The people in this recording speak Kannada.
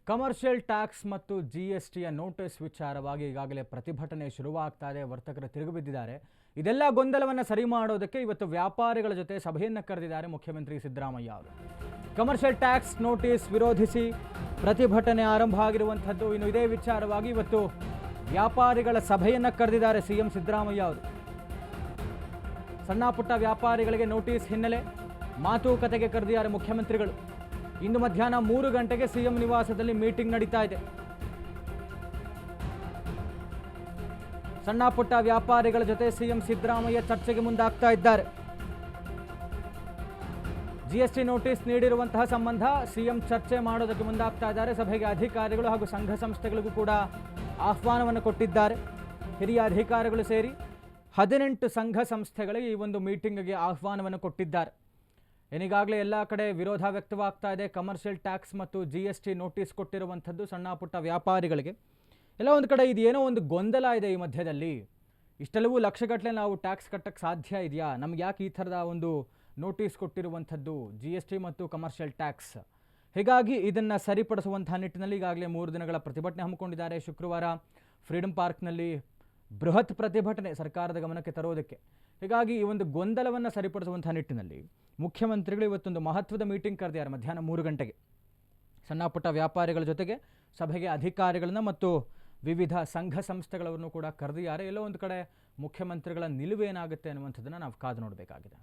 ಕಮರ್ಷಿಯಲ್ ಟ್ಯಾಕ್ಸ್ ಮತ್ತು ಜಿಎಸ್ಟಿಯ ನೋಟಿಸ್ ವಿಚಾರವಾಗಿ ಈಗಾಗಲೇ ಪ್ರತಿಭಟನೆ ಶುರುವಾಗ್ತಾ ಇದೆ. ವರ್ತಕರು ತಿರುಗಿಬಿದ್ದಿದ್ದಾರೆ. ಇದೆಲ್ಲ ಗೊಂದಲವನ್ನು ಸರಿ ಮಾಡೋದಕ್ಕೆ ಇವತ್ತು ವ್ಯಾಪಾರಿಗಳ ಜೊತೆ ಸಭೆಯನ್ನು ಕರೆದಿದ್ದಾರೆ ಮುಖ್ಯಮಂತ್ರಿ ಸಿದ್ದರಾಮಯ್ಯ ಅವರು. ಕಮರ್ಷಿಯಲ್ ಟ್ಯಾಕ್ಸ್ ನೋಟಿಸ್ ವಿರೋಧಿಸಿ ಪ್ರತಿಭಟನೆ ಆರಂಭ ಆಗಿರುವಂಥದ್ದು. ಇನ್ನು ಇದೇ ವಿಚಾರವಾಗಿ ಇವತ್ತು ವ್ಯಾಪಾರಿಗಳ ಸಭೆಯನ್ನು ಕರೆದಿದ್ದಾರೆ ಸಿಎಂ ಸಿದ್ದರಾಮಯ್ಯ ಅವರು. ಸಣ್ಣ ಪುಟ್ಟ ವ್ಯಾಪಾರಿಗಳಿಗೆ ನೋಟಿಸ್ ಹಿನ್ನೆಲೆ ಮಾತುಕತೆಗೆ ಕರೆದಿದ್ದಾರೆ ಮುಖ್ಯಮಂತ್ರಿಗಳು. ಇಂದು ಮಧ್ಯಾಹ್ನ 3 ಗಂಟೆಗೆ ಸಿಎಂ ನಿವಾಸದಲ್ಲಿ ಮೀಟಿಂಗ್ ನಡೀತಾ ಇದೆ. ಸಣ್ಣ ಪುಟ್ಟ ವ್ಯಾಪಾರಿಗಳ ಜೊತೆ ಸಿಎಂ ಸಿದ್ದರಾಮಯ್ಯ ಚರ್ಚೆಗೆ ಮುಂದಾಗ್ತಾ ಇದ್ದಾರೆ. ಜಿಎಸ್ಟಿ ನೋಟಿಸ್ ನೀಡಿರುವಂತಹ ಸಂಬಂಧ ಸಿಎಂ ಚರ್ಚೆ ಮಾಡೋದಕ್ಕೆ ಮುಂದಾಗ್ತಾ ಇದ್ದಾರೆ. ಸಭೆಗೆ ಅಧಿಕಾರಿಗಳು ಹಾಗೂ ಸಂಘ ಸಂಸ್ಥೆಗಳಿಗೂ ಕೂಡ ಆಹ್ವಾನವನ್ನು ಕೊಟ್ಟಿದ್ದಾರೆ. ಹಿರಿಯ ಅಧಿಕಾರಿಗಳು ಸೇರಿ 18 ಸಂಘ ಸಂಸ್ಥೆಗಳಿಗೆ ಈ ಒಂದು ಮೀಟಿಂಗ್ಗೆ ಆಹ್ವಾನವನ್ನು ಕೊಟ್ಟಿದ್ದಾರೆ. ಏನಿಗಾಗಲೇ ಎಲ್ಲ ಕಡೆ ವಿರೋಧ ವ್ಯಕ್ತವಾಗ್ತಾ ಇದೆ. ಕಮರ್ಷಿಯಲ್ ಟ್ಯಾಕ್ಸ್ ಮತ್ತು ಜಿಎಸ್ಟಿ ನೋಟಿಸ್ ಕೊಟ್ಟಿರುವಂಥದ್ದು ಸಣ್ಣ ಪುಟ್ಟ ವ್ಯಾಪಾರಿಗಳಿಗೆ. ಎಲ್ಲ ಒಂದು ಕಡೆ ಇದೇನೋ ಒಂದು ಗೊಂದಲ ಇದೆ ಈ ಮಧ್ಯದಲ್ಲಿ. ಇಷ್ಟೆಲ್ಲವೂ ಲಕ್ಷಗಟ್ಟಲೆ ನಾವು ಟ್ಯಾಕ್ಸ್ ಕಟ್ಟಕ್ಕೆ ಸಾಧ್ಯ ಇದೆಯಾ? ನಮ್ಗೆ ಯಾಕೆ ಈ ಥರದ ಒಂದು ನೋಟಿಸ್ ಕೊಟ್ಟಿರುವಂಥದ್ದು ಜಿಎಸ್ಟಿ ಮತ್ತು ಕಮರ್ಷಿಯಲ್ ಟ್ಯಾಕ್ಸ್? ಹೀಗಾಗಿ ಇದನ್ನು ಸರಿಪಡಿಸುವಂತಹ ನಿಟ್ಟಿನಲ್ಲಿ ಈಗಾಗಲೇ 3 ದಿನಗಳ ಪ್ರತಿಭಟನೆ ಹಮ್ಮಿಕೊಂಡಿದ್ದಾರೆ. ಶುಕ್ರವಾರ ಫ್ರೀಡಂ ಪಾರ್ಕ್ನಲ್ಲಿ ಬೃಹತ್ ಪ್ರತಿಭಟನೆ ಸರ್ಕಾರದ ಗಮನಕ್ಕೆ ತರೋದಕ್ಕೆ. ಹೀಗಾಗಿ ಈ ಒಂದು ಗೊಂದಲವನ್ನು ಸರಿಪಡಿಸುವಂಥ ನಿಟ್ಟಿನಲ್ಲಿ ಮುಖ್ಯಮಂತ್ರಿಗಳು ಇವತ್ತೊಂದು ಮಹತ್ವದ ಮೀಟಿಂಗ್ ಕರೆದಿದ್ದಾರೆ ಮಧ್ಯಾಹ್ನ 3 ಗಂಟೆಗೆ. ಸಣ್ಣ ಪುಟ್ಟ ವ್ಯಾಪಾರಿಗಳ ಜೊತೆಗೆ ಸಭೆಗೆ ಅಧಿಕಾರಿಗಳನ್ನ ಮತ್ತು ವಿವಿಧ ಸಂಘ ಸಂಸ್ಥೆಗಳನ್ನು ಕೂಡ ಕರೆದಿದ್ದಾರೆ. ಎಲ್ಲೋ ಒಂದು ಕಡೆ ಮುಖ್ಯಮಂತ್ರಿಗಳ ನಿಲುವೇನಾಗುತ್ತೆ ಅನ್ನುವಂಥದ್ದನ್ನು ನಾವು ಕಾದು ನೋಡಬೇಕಾಗಿದೆ.